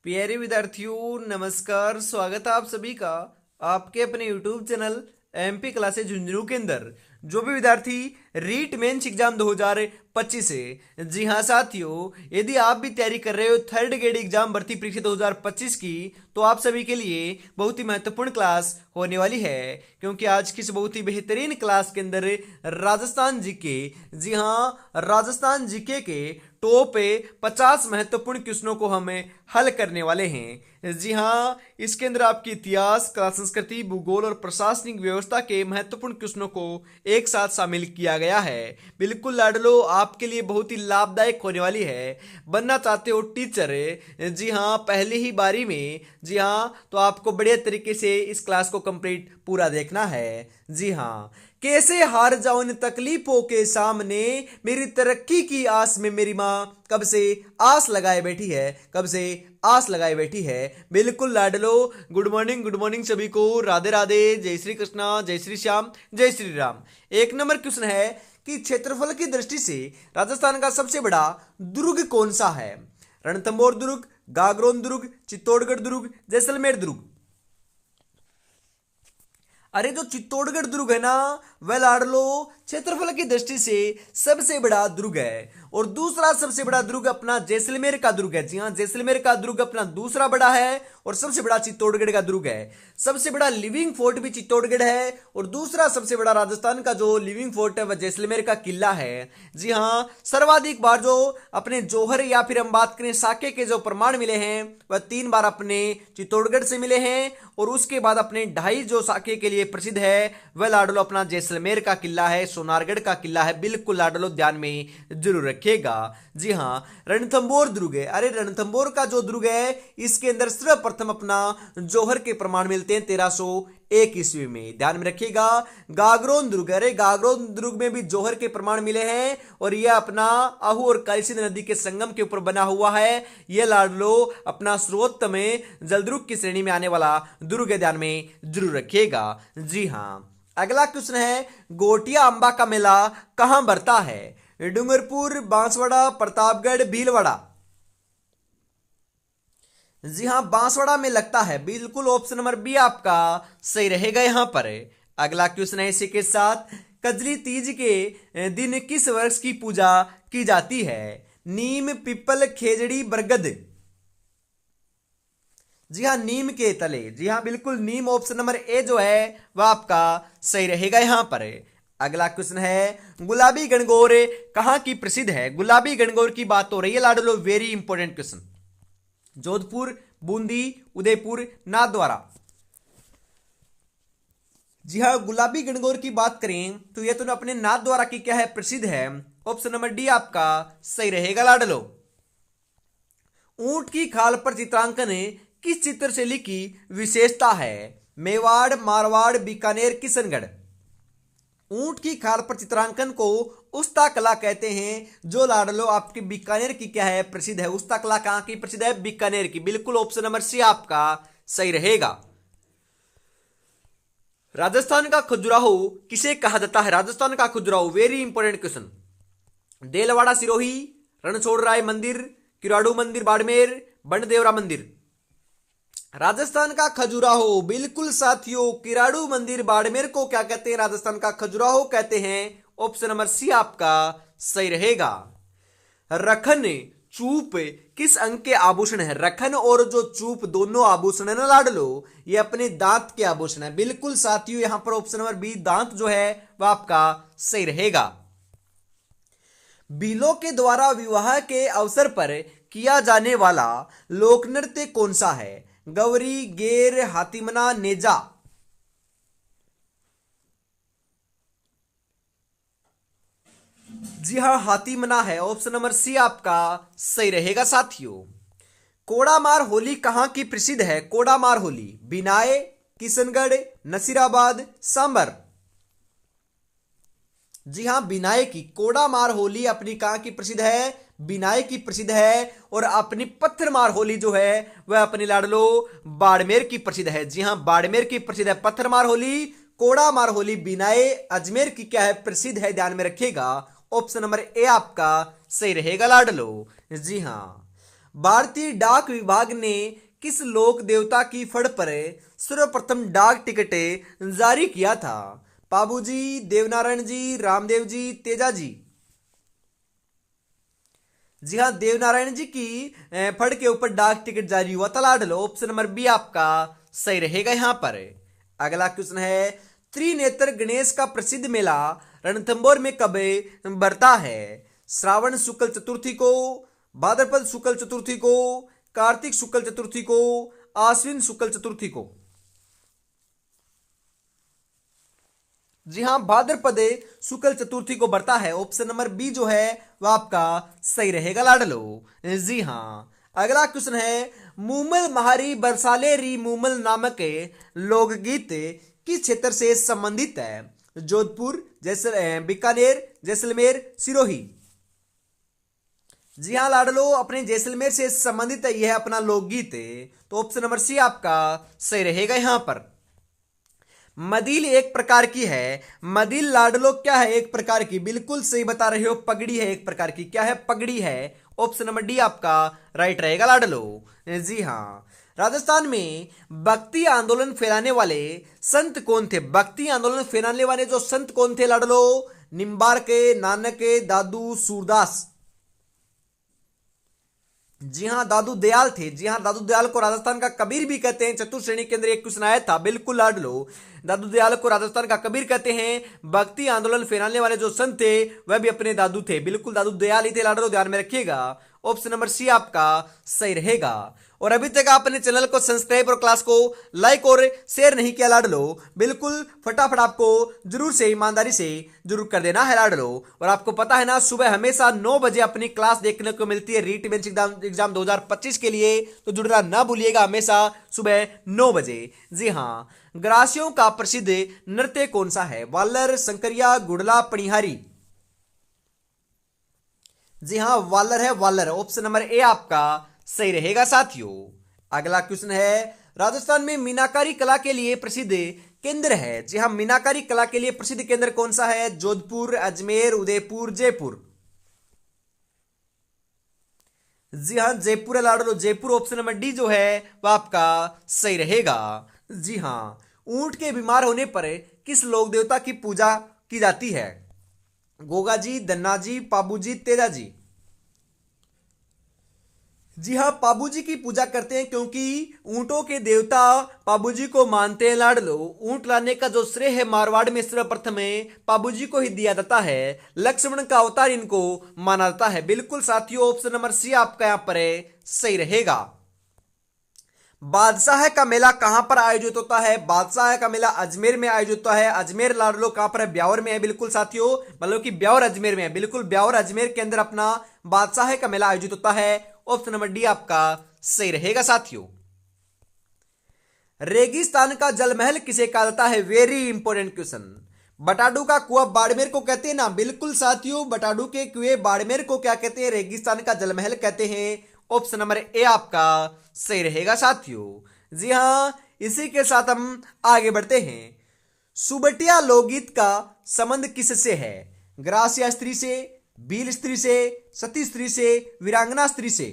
प्यारे विद्यार्थियों नमस्कार। स्वागत है आप सभी का आपके अपने YouTube channel MP classes Jhunjhunu के अंदर। जो भी विद्यार्थी रीट मेंस एग्जाम 2025 है, जी हाँ साथियों, यदि आप भी तैयारी कर रहे हो थर्ड ग्रेड एग्जाम भर्ती परीक्षा 2025 की, तो आप सभी के लिए बहुत ही महत्वपूर्ण क्लास होने वाली है। क्योंकि आज की इस बहुत ही बेहतरीन क्लास के अंदर राजस्थान जीके, जी हाँ राजस्थान जीके के टॉप 50 महत्वपूर्ण क्वेश्चनों को हमें हल करने वाले हैं। जी हाँ, इसके अंदर आपकी इतिहास, कला संस्कृति, भूगोल और प्रशासनिक व्यवस्था के महत्वपूर्ण क्वेश्चनों को एक साथ शामिल किया गया है। बिल्कुल लाडलो, आपके लिए बहुत ही लाभदायक होने वाली है। बनना चाहते हो टीचर, जी हाँ पहली ही बारी में, जी हाँ तो आपको बढ़िया तरीके से इस क्लास को कंप्लीट पूरा देखना है। जी हाँ, कैसे हार जाऊं इन तकलीफों के सामने, मेरी तरक्की की आस में मेरी माँ कब से आस लगाए बैठी है, कब से आस लगाए बैठी है। बिल्कुल लाडलो, गुड मॉर्निंग सभी को, राधे राधे, जय श्री कृष्णा, जय श्री श्याम, जय श्री राम। एक नंबर क्वेश्चन है कि क्षेत्रफल की दृष्टि से राजस्थान का सबसे बड़ा दुर्ग कौन सा है? रणथंभौर दुर्ग, गागरोन दुर्ग, चित्तौड़गढ़ दुर्ग, जैसलमेर दुर्ग। अरे जो चित्तौड़गढ़ दुर्ग है ना, वह लाडलो क्षेत्रफल की दृष्टि से सबसे बड़ा दुर्ग है। और दूसरा सबसे बड़ा दुर्ग अपना जैसलमेर का दुर्ग है। जी हाँ, जैसलमेर का दुर्ग अपना दूसरा बड़ा है और सबसे बड़ा चित्तौड़गढ़ का दुर्ग है। सबसे बड़ा लिविंग फोर्ट भी चित्तौड़गढ़ है और दूसरा सबसे बड़ा राजस्थान का जो लिविंग फोर्ट है वह जैसलमेर का किला है। जी हाँ, सर्वाधिक बार जो अपने जौहर या फिर हम बात करें साके के जो प्रमाण मिले हैं वह 3 बार अपने चित्तौड़गढ़ से मिले हैं और उसके बाद अपने 2.5 जो साके के लिए प्रसिद्ध है वह लाडलो अपना जैसलमेर का किला है, सोनारगढ़ का किला है। बिल्कुल लाडलो ध्यान में जरूर रखिएगा। जी हाँ, रणथंभौर दुर्ग है। अरे रणथंभौर का जो दुर्ग है इसके अंदर सर्वप्रथम अपना जौहर के प्रमाण मिलते हैं 1301 ईस्वी में, ध्यान में रखिएगा। गागरोन दुर्ग, अरे गागरोन दुर्ग में भी जौहर के प्रमाण मिले हैं और यह अपना आहू और कालीसिंध नदी के संगम के ऊपर बना हुआ है। यह लाडलो अपना सर्वोत्तम जलदुर्ग की श्रेणी में आने वाला दुर्ग है, ध्यान में जरूर रखिएगा। जी हाँ, अगला क्वेश्चन है गोटिया अंबा का मेला कहां भरता है? डूंगरपुर, बांसवाड़ा, प्रतापगढ़, भीलवाड़ा। जी हाँ, बांसवाड़ा में लगता है। बिल्कुल ऑप्शन नंबर बी आपका सही रहेगा यहां पर। अगला क्वेश्चन है इसी के साथ, कजली तीज के दिन किस वृक्ष की पूजा की जाती है? नीम, पीपल, खेजड़ी, बरगद। जी हाँ, नीम के तले। जी हाँ बिल्कुल, नीम ऑप्शन नंबर ए जो है वह आपका सही रहेगा यहां पर। अगला क्वेश्चन है गुलाबी गणगौर कहां की प्रसिद्ध है? गुलाबी गणगौर की बात हो रही है लाडलो, very important question. Jodhpur, Bundi, Udaipur, Nathdwara. जी हाँ, गुलाबी गणगौर की बात करें तो यह तो अपने नाथद्वारा की क्या है, प्रसिद्ध है। ऑप्शन नंबर डी आपका सही रहेगा लाडलो। ऊंट की खाल पर चित्रांकन किस चित्र शैली की विशेषता है? मेवाड़, मारवाड़, बीकानेर, किशनगढ़। ऊंट की खाल पर चित्रांकन को उस्ता कला कहते हैं जो लाडलो आपके बीकानेर की क्या है, प्रसिद्ध है। उस्ता कला कहां की प्रसिद्ध है? बीकानेर की। बिल्कुल ऑप्शन नंबर सी आपका सही रहेगा। राजस्थान का खजुराहो किसे कहा जाता है? राजस्थान का Khajuraho, very important question. Delwara Sirohi, Ranchhodrai मंदिर, किराड़ू मंदिर बाड़मेर, बंडदेवरा मंदिर। राजस्थान का खजुराहो, बिल्कुल साथियों, किराड़ू मंदिर बाड़मेर को क्या कहते हैं? राजस्थान का खजुराहो कहते हैं। ऑप्शन नंबर सी आपका सही रहेगा। रखन, चूप किस अंग के आभूषण है? रखन और जो चूप दोनों आभूषण है ना लाडलो, ये अपने दांत के आभूषण है। बिल्कुल साथियों, यहां पर ऑप्शन नंबर बी दांत जो है वह आपका सही रहेगा। बिलों के द्वारा विवाह के अवसर पर किया जाने वाला लोक नृत्य कौन सा है? गौरी, गेर, हातिमना, नेजा। जी हाँ, हातिमना है। ऑप्शन नंबर सी आपका सही रहेगा साथियों। कोड़ामार होली कहां की प्रसिद्ध है? कोड़ामार होली बिनाए, किशनगढ़, नसीराबाद, सांबर। जी हाँ, बिनाए की कोड़ामार होली अपनी कहां की प्रसिद्ध है? बिनाए की प्रसिद्ध है। और अपनी पत्थरमार होली जो है वह अपनी लाडलो बाड़मेर की प्रसिद्ध है। जी हाँ, बाड़मेर की प्रसिद्ध है पत्थरमार होली। कोड़ामार होली बिनाए अजमेर की क्या है, प्रसिद्ध है, ध्यान में रखिएगा। ऑप्शन नंबर ए आपका सही रहेगा लाडलो। जी हाँ, भारतीय डाक विभाग ने किस लोक देवता की फड़ पर सर्वप्रथम डाक टिकटें जारी किया था? बाबूजी, देवनारायण जी, रामदेव जी, तेजा जी। जी हाँ, देवनारायण जी की फड़ के ऊपर डाक टिकट जारी हुआ था लाडलो। ऑप्शन नंबर बी आपका सही रहेगा यहां पर। अगला क्वेश्चन है, त्रिनेत्र गणेश का प्रसिद्ध मेला रणथंभौर में कब बढ़ता है? श्रावण शुक्ल चतुर्थी को, भाद्रपद शुक्ल चतुर्थी को, कार्तिक शुक्ल चतुर्थी को, आश्विन शुक्ल चतुर्थी को। जी हां, भाद्रपद शुक्ल चतुर्थी को बढ़ता है। ऑप्शन नंबर बी जो है वह आपका सही रहेगा लाडलो। जी हां, अगला क्वेश्चन है, मूमल महारी बरसाले री मूमल नामक लोकगीत किस क्षेत्र से संबंधित है? जोधपुर, बीकानेर, जैसलमेर, सिरोही। जी हाँ लाडलो, अपने जैसलमेर से संबंधित है यह अपना लोकगीत। तो ऑप्शन नंबर सी आपका सही रहेगा यहां पर। मदिल एक प्रकार की है। मदिल लाडलो क्या है? एक प्रकार की, बिल्कुल सही बता रहे हो, पगड़ी है एक प्रकार की। क्या है? पगड़ी है। ऑप्शन नंबर डी आपका राइट रहेगा लाडलो। जी हाँ, राजस्थान में भक्ति आंदोलन फैलाने वाले संत कौन थे? भक्ति आंदोलन फैलाने वाले जो संत कौन थे लाडलो? निम्बार्के, नानके, दादू, सूरदास। जी हां, दादू दयाल थे। जी हां, दादू दयाल को राजस्थान का कबीर भी कहते हैं। चतुर्थ श्रेणी के अंदर एक क्वेश्चन आया था, बिल्कुल लाडलो, दादू दयाल को राजस्थान का कबीर कहते हैं। भक्ति आंदोलन फैलाने वाले जो संत थे वह भी अपने दादू थे, बिल्कुल दादू दयाल ही थे लाडलो, ध्यान में रखिएगा। ऑप्शन नंबर सी आपका सही रहेगा। और अभी तक आपने चैनल को सब्सक्राइब और क्लास को लाइक और शेयर नहीं किया लाडलो, बिल्कुल फटाफट आपको जरूर से ईमानदारी से जरूर कर देना है लाडलो। और आपको पता है ना, सुबह हमेशा 9 बजे अपनी क्लास देखने को मिलती है रीट मेंस एग्जाम 2025 के लिए, तो जुड़ना ना भूलिएगा हमेशा सुबह 9 बजे। जी हाँ, ग्रासियों का प्रसिद्ध नृत्य कौन सा है? वालर, शंकरिया, गुड़ला, पणिहारी। जी हाँ, वालर है, वालर। ऑप्शन नंबर ए आपका सही रहेगा साथियों। अगला क्वेश्चन है, राजस्थान में मीनाकारी कला के लिए प्रसिद्ध केंद्र है। जी हाँ, मीनाकारी कला के लिए प्रसिद्ध केंद्र कौन सा है? जोधपुर, अजमेर, उदयपुर, जयपुर। जी हाँ, जयपुर है लाडलो, जयपुर। ऑप्शन नंबर डी जो है वह आपका सही रहेगा। जी हाँ, ऊंट के बीमार होने पर किस लोक देवता की पूजा की जाती है? गोगा जी, धन्ना जी, पाबू जी, तेजा जी। जी हाँ, पाबूजी की पूजा करते हैं क्योंकि ऊंटों के देवता पाबूजी को मानते हैं लाडलो। ऊंट लाने का जो श्रेय है मारवाड़ में सर्वप्रथम पाबूजी को ही दिया जाता है। लक्ष्मण का अवतार इनको माना जाता है। बिल्कुल साथियों, ऑप्शन नंबर सी आपका यहां पर सही रहेगा। बादशाह का मेला कहां पर आयोजित होता है? बादशाह का मेला अजमेर में आयोजित होता है। अजमेर लाडलो कहां पर है? ब्यावर में है। बिल्कुल साथियों, मतलब कि ब्यावर अजमेर में है। बिल्कुल, ब्यावर अजमेर के अंदर अपना बादशाह का मेला आयोजित होता है। ऑप्शन नंबर डी आपका सही रहेगा साथियों। रेगिस्तान का जलमहल किसे कहा जाता है? Very important question. बटाडू का कुआं बाड़मेर को कहते हैं ना? बिल्कुल साथियों, बटाडू के कुएं बाड़मेर को क्या कहते हैं? रेगिस्तान का जलमहल कहते हैं। ऑप्शन नंबर ए आपका सही रहेगा साथियों। जी हां, इसी के साथ हम आगे बढ़ते हैं। सुबटिया लोकगीत का संबंध किससे है? ग्रासिया स्त्री से, भील स्त्री से, सती स्त्री से, वीरांगना स्त्री से।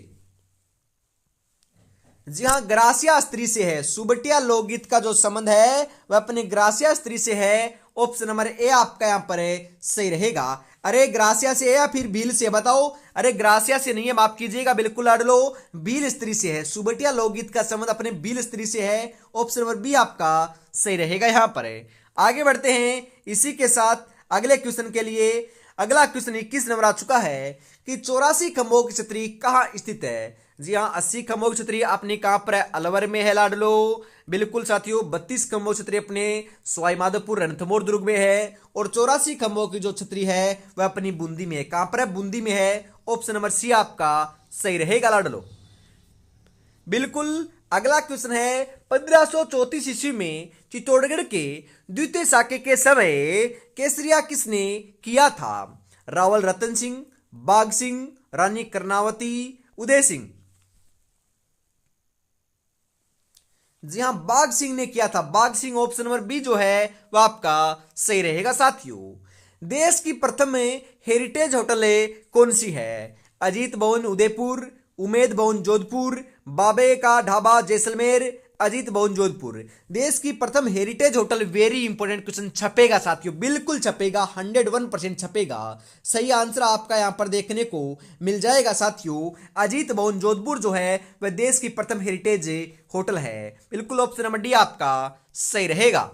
जी हां, ग्रासिया स्त्री से है। सुबटिया लोकगीत का जो संबंध है वह अपने ग्रासिया स्त्री से है। ऑप्शन नंबर ए आपका यहां पर सही रहेगा। अरे ग्रासिया से है या फिर भील से, बताओ? अरे ग्रासिया से नहीं है, माफ कीजिएगा, बिल्कुल लाडलो, भील स्त्री से है। सुबटिया लोकगीत का संबंध अपने भील स्त्री से है। ऑप्शन नंबर बी आपका सही रहेगा यहां पर। आगे बढ़ते हैं इसी के साथ अगले क्वेश्चन के लिए। अगला क्वेश्चन 21 नंबर आ चुका है कि 84 खंभों की छतरी कहां स्थित है? जी हां, 80 खंभों की छतरी अपनी कहां पर है? अलवर में है लाडलो। बिल्कुल साथियों, 32 खंभों की छतरी अपने सवाई माधोपुर रणथंभौर दुर्ग में है। और 84 खंभों की जो छतरी है वह अपनी बूंदी में है। कहां पर है? बूंदी में है। ऑप्शन नंबर सी आपका सही रहेगा लाडलो। बिल्कुल, अगला क्वेश्चन है, 1534 ईस्वी में चित्तौड़गढ़ के द्वितीय साके के समय केसरिया किसने किया था? रावल रतन सिंह, बाघ सिंह, रानी कर्णावती, उदय सिंह। जी हां, बाघ सिंह ने किया था। बाघ सिंह, ऑप्शन नंबर बी जो है वह आपका सही रहेगा साथियों। देश की प्रथम हेरिटेज होटल कौन सी है? अजीत भवन उदयपुर, उमेद भवन जोधपुर, बाबे का ढाबा जैसलमेर, अजीत भवन जोधपुर। देश की प्रथम heritage hotel, very important question छपेगा साथियों, बिल्कुल छपेगा, 101% छपेगा। सही आंसर आपका यहां पर देखने को मिल जाएगा साथियों। अजीत भवन जोधपुर जो है वह देश की प्रथम हेरिटेज होटल है। बिल्कुल ऑप्शन नंबर डी आपका सही रहेगा।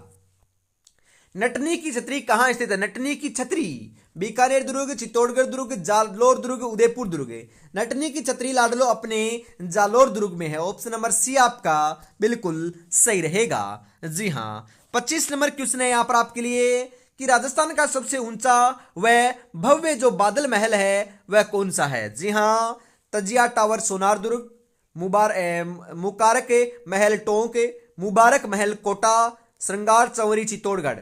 नटनी की छतरी कहां स्थित है? नटनी की छतरी बीकानेर दुर्ग, चित्तौड़गढ़ दुर्ग, जालोर दुर्ग, उदयपुर दुर्ग। नटनी की छतरी लाडलो अपने जालोर दुर्ग में है। ऑप्शन नंबर सी आपका बिल्कुल सही रहेगा। जी हां, 25 नंबर क्वेश्चन है यहां पर आपके लिए कि राजस्थान का सबसे ऊंचा व भव्य जो बादल महल है वह कौन सा है? जी हां, तजिया टावर सोनार दुर्ग, मुबारक महल टोंक, मुबारक महल कोटा, श्रृंगार चौरी चित्तौड़गढ़।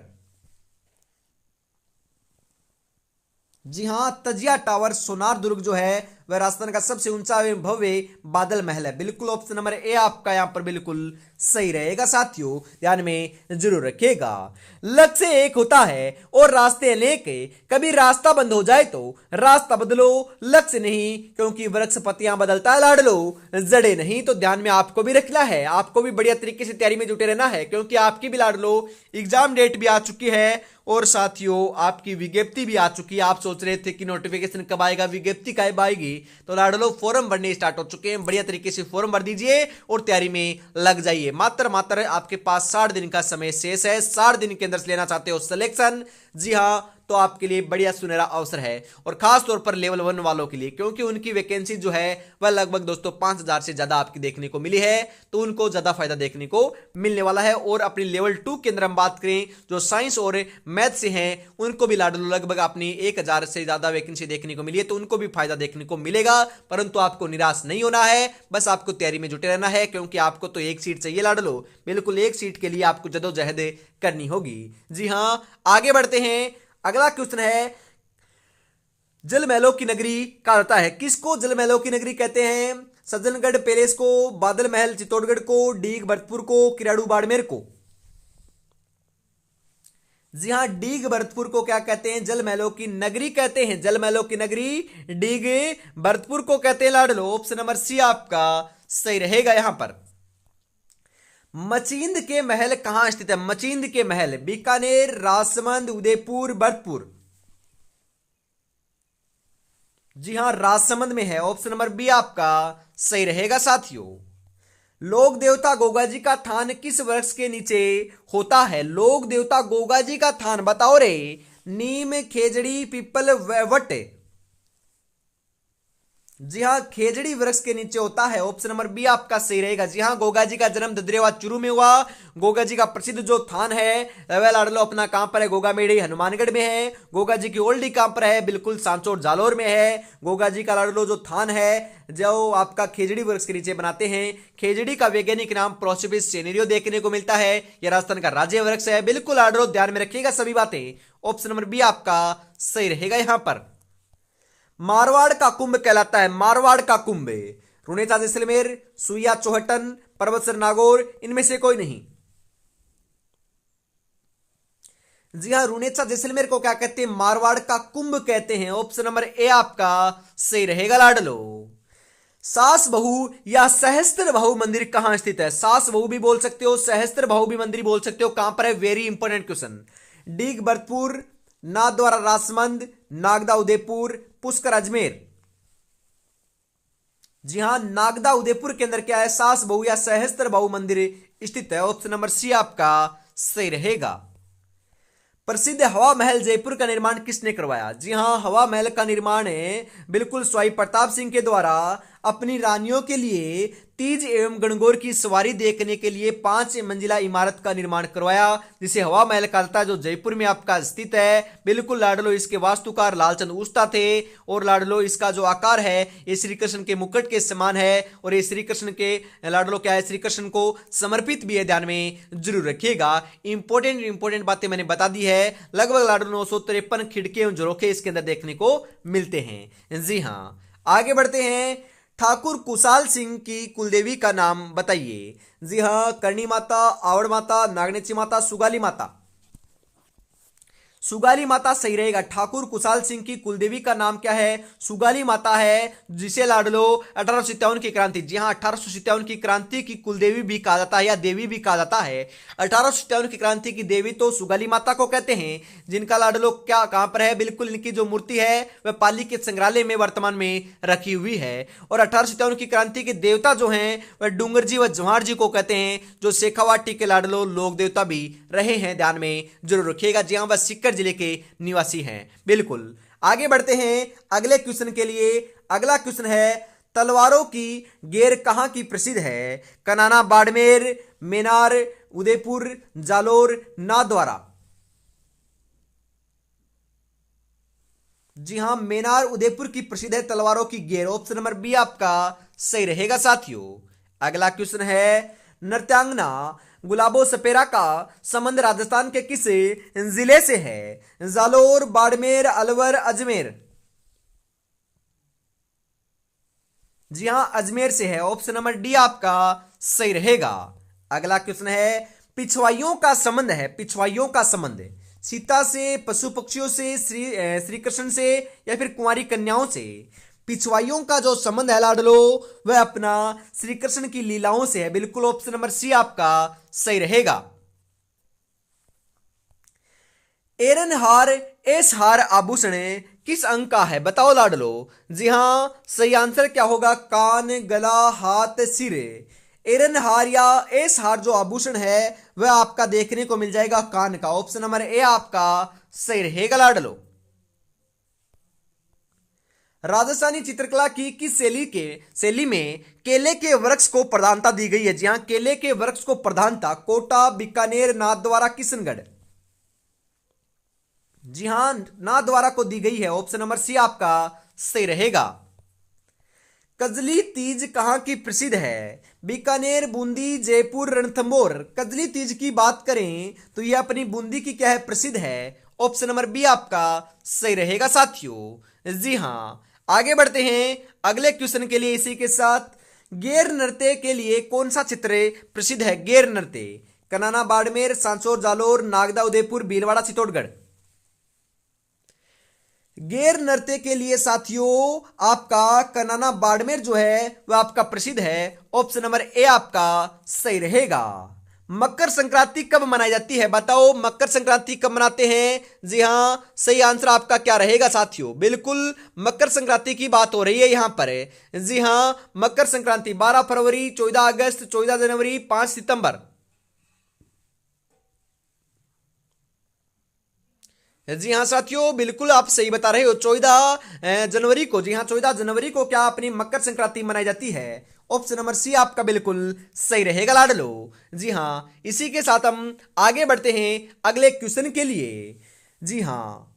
जी हां, तजिया टावर सोनार दुर्ग जो है वह राजस्थान का सबसे ऊंचा एवं भव्य बादल महल है। बिल्कुल ऑप्शन नंबर ए आपका यहां पर बिल्कुल सही रहेगा साथियों, ध्यान में जरूर रखिएगा। लक्ष्य एक होता है और रास्ते अनेक, कभी रास्ता बंद हो जाए तो रास्ता बदलो, लक्ष्य नहीं क्योंकि वृक्ष पत्तियां बदलता है लाडलो, जड़े नहीं। तो ध्यान में आपको भी रखना है, आपको भी बढ़िया तरीके से तैयारी में जुटे रहना है, क्योंकि आपकी भी लाडलो एग्जाम डेट भी आ चुकी है और साथियों आपकी विज्ञप्ति भी आ चुकी है। आप सोच रहे थे कि नोटिफिकेशन कब आएगा, विज्ञप्ति कब आएगी, तो लाडलो फॉर्म भरने स्टार्ट हो चुके हैं। बढ़िया तरीके से फॉर्म भर दीजिए और तैयारी में लग जाइए। मात्र आपके पास 60 दिन का समय शेष है। 60 दिन के अंदर से लेना चाहते हो सिलेक्शन, जी हां, तो आपके लिए बढ़िया सुनहरा अवसर है, और खास तौर पर लेवल 1 वालों के लिए, क्योंकि उनकी वैकेंसी जो है वह लगभग दोस्तों 5000 से ज्यादा आपकी देखने को मिली है, तो उनको ज्यादा फायदा देखने को मिलने वाला है। और अपनी लेवल 2 के अंदर हम बात करें जो साइंस और मैथ से हैं, उनको भी लाडलो लगभग अपनी 1000 से ज्यादा वैकेंसी देखने को मिली है, तो उनको भी फायदा देखने को मिलेगा। परंतु आपको निराश नहीं होना है, बस आपको तैयारी में जुटे रहना है, क्योंकि आपको तो एक सीट चाहिए लाडलो, बिल्कुल एक सीट के लिए आपको जदोजहद करनी होगी। जी हां, आगे बढ़ते हैं। अगला क्वेश्चन है, जल महलों की नगरी कहा जाता है? किसको जल महलों की नगरी कहते हैं? सज्जनगढ़ पैलेस को, बादल महल चित्तौड़गढ़ को, डीग भरतपुर को, किराड़ू बाड़मेर को? जी हां, डीग भरतपुर को क्या कहते हैं? जल महलों की नगरी कहते हैं। जल महलों की नगरी डीग भरतपुर को कहते हैं लाडलो। ऑप्शन नंबर सी आपका सही रहेगा यहां पर। मचिंद के महल कहां स्थित है? मचिंद के महल बीकानेर, राजसमंद, उदयपुर, भरतपुर। जी हां, राजसमंद में है। ऑप्शन नंबर बी आपका सही रहेगा साथियों। लोक देवता गोगा जी का थान किस वृक्ष के नीचे होता है? लोक देवता गोगा जी का थान बताओ रे। नीम, खेजड़ी, पीपल, वट? जी हां, खेजड़ी वृक्ष के नीचे होता है। ऑप्शन नंबर बी आपका सही रहेगा। जी हां, गोगा जी का जन्म ददरेवा चूरू में हुआ। गोगा जी का प्रसिद्ध जो थान है वह लाडलो अपना कहां पर है? गोगा मेड़ी हनुमानगढ़ में है। गोगा जी की ओल्डी कहां पर है? बिल्कुल सांचौर जालोर में है। गोगा जी का लाडलो जो थान है जो आपका खेजड़ी वृक्ष के नीचे बनाते हैं। खेजड़ी का वैज्ञानिक नाम प्रोसिपिस सेनेरियो देखने को मिलता है। यह राजस्थान का राज्य वृक्ष है। बिल्कुल लाडलो ध्यान में रखिएगा सभी बातें। ऑप्शन नंबर बी आपका सही रहेगा यहां पर। मारवाड़ का कुंभ कहलाता है? मारवाड़ का कुंभ रुनेचा जैसलमेर, सुइया चौहटन, पर्वतसर नागौर, इनमें से कोई नहीं। जी हां, रुनेचा जैसलमेर को क्या कहते हैं? मारवाड़ का कुंभ कहते हैं। ऑप्शन नंबर ए आपका सही रहेगा लाडलो। सास बहू या सहस्त्र बहू मंदिर कहां स्थित है? सास बहू भी बोल सकते हो, सहस्त्र बहू भी मंदिर बोल सकते हो। कहां पर है? Very important question. Deeg Bharatpur, Nathdwara Rajsamand, Nagda Udaipur, Pushkar Ajmer? जी हां, नागदा उदयपुर के अंदर क्या है? सास बहू या सहस्त्र बहू मंदिर स्थित है। ऑप्शन नंबर सी आपका सही रहेगा। प्रसिद्ध हवा महल जयपुर का निर्माण किसने करवाया? जी हां, हवा महल का निर्माण बिल्कुल स्वाई प्रताप सिंह के द्वारा अपनी रानियों के लिए तीज एवं गणगौर की सवारी देखने के लिए 5 मंजिला इमारत का निर्माण करवाया, जिसे हवा महल कहा जाता है, जो जयपुर में आपका स्थित है। बिल्कुल लाडलो इसके वास्तुकार लालचंद उस्ता थे, और लाडलो इसका जो आकार है ये श्री कृष्ण के मुकुट के समान है, और ये श्री कृष्ण के लाडलो क्या है? श्री कृष्ण को समर्पित भी है, ध्यान में जरूर रखिएगा। इंपॉर्टेंट बातें मैंने बता दी है। लगभग लाडलो 953 खिड़कियां एवं झरोखे इसके अंदर देखने को मिलते हैं। जी हां, आगे बढ़ते हैं। ठाकुर कुशाल सिंह की कुलदेवी का नाम बताइए। जी हां, करणी माता, आवड़ माता, नागनेची माता, सुगाली माता? सुगाली माता सही रहेगा। ठाकुर कुशाल सिंह की कुलदेवी का नाम क्या है? सुगाली माता है, जिसे लाडलो 1857 की क्रांति, जी हाँ 1857 की क्रांति की कुलदेवी भी कहा जाता है या देवी भी कहा जाता है। 1857 की क्रांति की देवी तो सुगाली माता को कहते हैं, जिनका लाडलो क्या कहां पर है? बिल्कुल इनकी जो मूर्ति है वह पाली के संग्रहालय में वर्तमान में रखी हुई है। और 1857 की क्रांति के देवता जो हैं वह डूंगर जी व जवाहर जी को कहते हैं, जो शेखावाटी के लाडलो लोक देवता भी रहे हैं, ध्यान में जरूर रखिएगा। जी हाँ, वह सीकर जिले के निवासी हैं। बिल्कुल आगे बढ़ते हैं अगले क्वेश्चन के लिए। अगला क्वेश्चन है, तलवारों की गेर कहां की प्रसिद्ध है? कनाना, बाड़मेर, मेनार, उदयपुर, जालोर, नाथद्वारा। जी हां, मेनार उदयपुर की प्रसिद्ध है तलवारों की गेर। ऑप्शन नंबर बी आपका सही रहेगा साथियों। अगला क्वेश्चन है, नृत्यांगना गुलाबो सपेरा का संबंध राजस्थान के किस जिले से है? जालोर, बाड़मेर, अलवर, अजमेर। जी हां, अजमेर से है। ऑप्शन नंबर डी आपका सही रहेगा। अगला क्वेश्चन है, पिछवाइयों का संबंध है, पिछवाइयों का संबंध सीता से, पशु पक्षियों से, श्री कृष्ण से या फिर कुंवारी कन्याओं से? पिछवाइयों का जो संबंध है लाडलो वह अपना श्री कृष्ण की लीलाओं से है। बिल्कुल ऑप्शन नंबर सी आपका सही रहेगा। एरनहार एस हार आभूषण किस अंग का है? बताओ लाडलो। जी हां, सही आंसर क्या होगा? कान, गला, हाथ, सिर। एरनहार या एस हार जो आभूषण है वह आपका देखने को मिल जाएगा कान का। ऑप्शन नंबर ए आपका सही रहेगा लाडलो। राजस्थानी चित्रकला की किस शैली में केले के वृक्ष को प्रधानता दी गई है? जी हां, केले के वृक्ष को प्रधानता कोटा, बीकानेर, नाथद्वारा, किशनगढ़। जी हां, नाथद्वारा को दी गई है। ऑप्शन नंबर सी आपका सही रहेगा। कजली तीज कहां की प्रसिद्ध है? बीकानेर, बूंदी, जयपुर, रणथंभौर। कजली तीज की बात करें तो यह अपनी बूंदी की क्या है? प्रसिद्ध है। ऑप्शन नंबर बी आपका सही रहेगा साथियों। जी हां, आगे बढ़ते हैं अगले क्वेश्चन के लिए। इसी के साथ, गेर नृत्य के लिए कौन सा क्षेत्र प्रसिद्ध है? गेर नृत्य कनाना, बाड़मेर, सांचौर, जालोर, नागदा, उदयपुर, भीलवाड़ा, चित्तौड़गढ़। गेर नृत्य के लिए साथियों आपका कनाना बाड़मेर जो है वह आपका प्रसिद्ध है। ऑप्शन नंबर ए आपका सही रहेगा। मकर संक्रांति कब मनाई जाती है? बताओ, मकर संक्रांति कब मनाते हैं? जी हां, सही आंसर आपका क्या रहेगा साथियों? बिल्कुल मकर संक्रांति की बात हो रही है यहां पर। जी हां, मकर संक्रांति 12 फरवरी, 14 अगस्त, 14 जनवरी, 5 सितंबर। जी हाँ साथियों, बिल्कुल आप सही बता रहे हो। 14 जनवरी को, जी हाँ 14 जनवरी को क्या अपनी मकर संक्रांति मनाई जाती है? ऑप्शन नंबर सी आपका बिल्कुल सही रहेगा लाडलो। जी हाँ, इसी के साथ हम आगे बढ़ते हैं अगले क्वेश्चन के लिए। जी हाँ,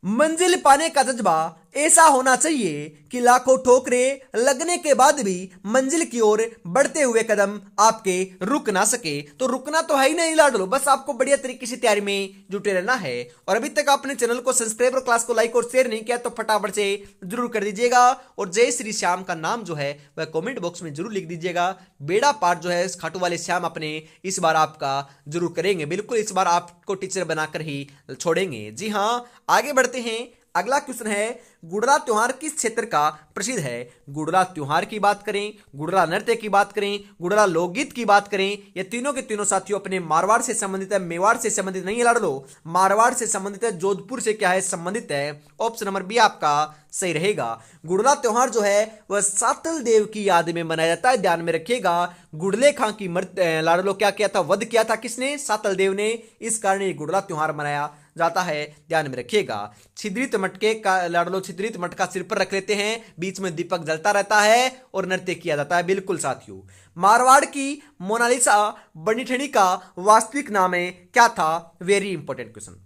मंजिल पाने का जज्बा ऐसा होना चाहिए कि लाखों ठोकरें लगने के बाद भी मंजिल की ओर बढ़ते हुए कदम आपके रुक ना सके। तो रुकना तो है ही नहीं लाडलो, बस आपको बढ़िया तरीके से तैयारी में जुटे रहना है। और अभी तक आपने चैनल को सब्सक्राइब और क्लास को लाइक और शेयर नहीं किया तो फटाफट से जरूर कर दीजिएगा। और जय श्री श्याम का नाम जो है वह कॉमेंट बॉक्स में जरूर लिख दीजिएगा। बेड़ा पार जो है खाटू वाले श्याम अपने इस बार आपका जरूर करेंगे। बिल्कुल इस बार आपको टीचर बनाकर ही छोड़ेंगे। जी हाँ, आगे बढ़ते हैं। अगला क्वेश्चन है, गुडरा त्योहार किस क्षेत्र का प्रसिद्ध है? गुडरा त्योहार की बात करें, गुडरा नृत्य की बात करें, गुडरा लोकगीत की बात करें, ये तीनों के तीनों साथियों अपने मारवाड़ से संबंधित है, मेवाड़ से संबंधित नहीं है लाडलो, मारवाड़ से संबंधित है, जोधपुर से क्या है संबंधित है। ऑप्शन नंबर बी आपका सही रहेगा। गुडरा त्योहार जो है वह सातल देव की याद में मनाया जाता है, ध्यान में रखिएगा। गुडले खां की लाडलो क्या किया था? वध किया था किसने? सातल देव ने। इस कारण ये गुडरा त्योहार मनाया जाता है, ध्यान में रखिएगा। छिद्रित मटके का लाडलो, छिद्रित मटका सिर पर रख लेते हैं, बीच में दीपक जलता रहता है और नृत्य किया जाता है। बिल्कुल साथियों, मारवाड़ की मोनालिसा बनीठनी का वास्तविक नाम है क्या था? Very important question.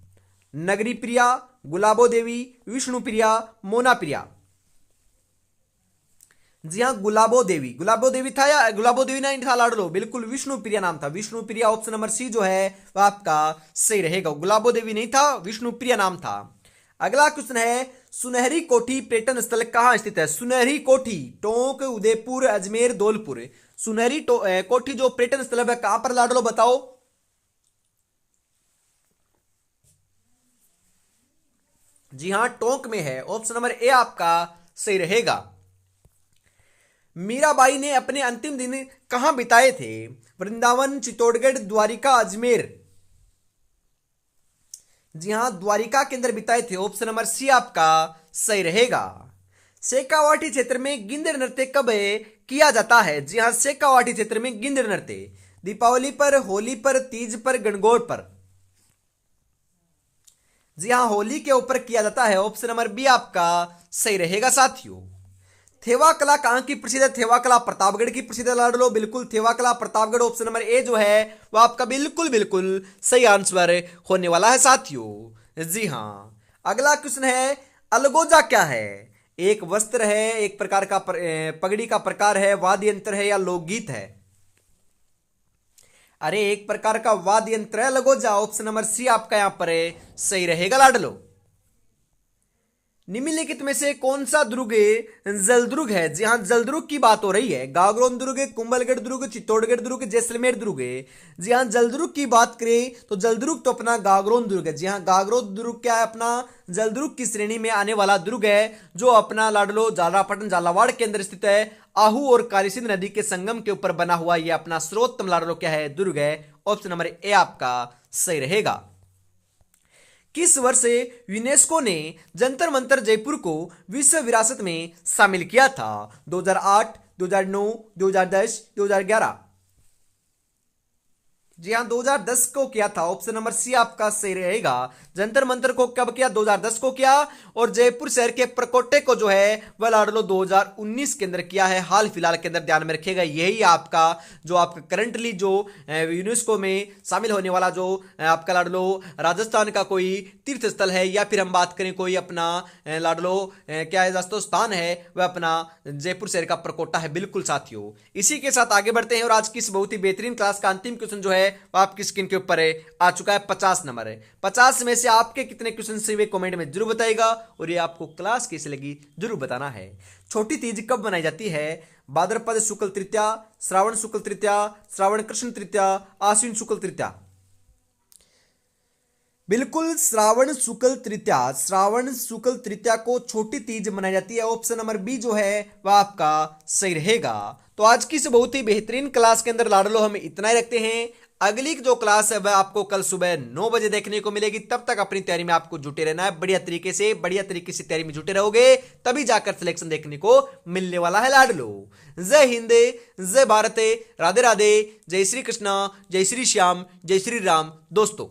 नगरी प्रिया, गुलाबो देवी, विष्णु प्रिया, मोना प्रिया। जी हाँ, गुलाबो देवी था या गुलाबो देवी नहीं था लाडलो, बिल्कुल विष्णु प्रिया नाम था। Vishnu Priya option number C जो है वह आपका सही रहेगा। गुलाबो देवी नहीं था, विष्णु प्रिया नाम था। अगला क्वेश्चन है, सुनहरी कोठी पर्यटन स्थल कहां स्थित है? सुनहरी कोठी टोंक, उदयपुर, अजमेर, धौलपुर। सुनहरी कोठी जो पर्यटन स्थल है कहां पर लाडलो बताओ। जी हां, टोंक में है। ऑप्शन नंबर ए आपका सही रहेगा। मीराबाई ने अपने अंतिम दिन कहां बिताए थे? वृंदावन, चित्तौड़गढ़, द्वारिका, अजमेर। जी हां, द्वारिका के अंदर बिताए थे। ऑप्शन नंबर सी आपका सही रहेगा। शेखावाटी क्षेत्र में गिंदर नृत्य कब किया जाता है? जी हां, शेखावाटी क्षेत्र में गिंदर नृत्य दीपावली पर, होली पर, तीज पर, गणगौर पर। जी हां, होली के ऊपर किया जाता है। ऑप्शन नंबर बी आपका सही रहेगा साथियों। थेवा कला कहां की प्रसिद्ध है? थेवा कला प्रतापगढ़ की प्रसिद्ध है लाडलो। बिल्कुल, थेवा कला प्रतापगढ़। ऑप्शन नंबर ए जो है वो आपका बिल्कुल बिल्कुल सही आंसर होने वाला है साथियों। जी हां, अगला क्वेश्चन है, अलगोजा क्या है? एक वस्त्र है, एक प्रकार का पगड़ी का प्रकार है, वाद्य यंत्र है या लोकगीत है? अरे, एक प्रकार का वाद्य यंत्र है अलगोजा। ऑप्शन नंबर सी आपका यहां पर सही रहेगा लाडलो। निम्नलिखित में से कौन सा दुर्ग जलदुर्ग है? जी हां, जलदुर्ग की बात हो रही है। गागरोन दुर्ग, कुंभलगढ़ दुर्ग, चित्तौड़गढ़ दुर्ग, जैसलमेर दुर्ग। जी हां, जलदुर्ग की बात करें तो जलदुर्ग तो अपना गागरोन दुर्ग है। जी हां, गागरोन दुर्ग क्या है? अपना जलदुर्ग की श्रेणी में आने वाला दुर्ग है, जो अपना लाडलो झालरापाटन झालावाड़ के अंदर स्थित है। आहू और कालीसिंध नदी के संगम के ऊपर बना हुआ यह अपना सर्वोत्तम लाडलो क्या है? दुर्ग है। ऑप्शन नंबर ए आपका सही रहेगा। किस वर्ष यूनेस्को ने जंतर मंतर जयपुर को विश्व विरासत में शामिल किया था? 2008, 2009, 2010, 2011। जी हाँ, 2010 को किया था। ऑप्शन नंबर सी आपका सही रहेगा। जंतर मंतर को कब किया? 2010 को किया। और जयपुर शहर के प्रकोटे को जो है वह लाडलो 2019 के अंदर किया है। हाल फिलहाल के अंदर ध्यान में रखिएगा, यही आपका जो आपका करंटली जो यूनेस्को में शामिल होने वाला जो आपका लाडलो राजस्थान का कोई तीर्थ स्थल है, या फिर हम बात करें कोई अपना लाडलो क्या है दोस्तों स्थान है, वह अपना जयपुर शहर का प्रकोटा है। बिल्कुल साथियों, इसी के साथ आगे बढ़ते हैं और आज की इस बहुत ही बेहतरीन क्लास का अंतिम क्वेश्चन जो है वो आपकी स्क्रीन के ऊपर आ चुका है। 50 नंबर है। 50 में से आपके कितने क्वेश्चन से वे कमेंट में जरूर बताइएगा, और ये आपको क्लास कैसी लगी जरूर बताना है। छोटी तीज कब मनाई जाती है? भाद्रपद शुक्ल तृतीया, श्रावण शुक्ल तृतीया, श्रावण कृष्ण तृतीया, आश्विन शुक्ल तृतीया। बिल्कुल, श्रावण शुक्ल तृतीया। श्रावण शुक्ल तृतीया को छोटी तीज मनाई जाती है। ऑप्शन नंबर बी जो है वह आपका सही रहेगा। तो आज की इस बहुत ही बेहतरीन क्लास के अंदर लाडलो हम इतना ही रखते हैं। अगली जो क्लास है वह आपको कल सुबह 9 बजे देखने को मिलेगी। तब तक अपनी तैयारी में आपको जुटे रहना है। बढ़िया तरीके से तैयारी में जुटे रहोगे तभी जाकर सिलेक्शन देखने को मिलने वाला है लाडलो। जय हिंद, जय भारत, राधे राधे, जय श्री कृष्णा, जय श्री श्याम, जय श्री राम दोस्तों।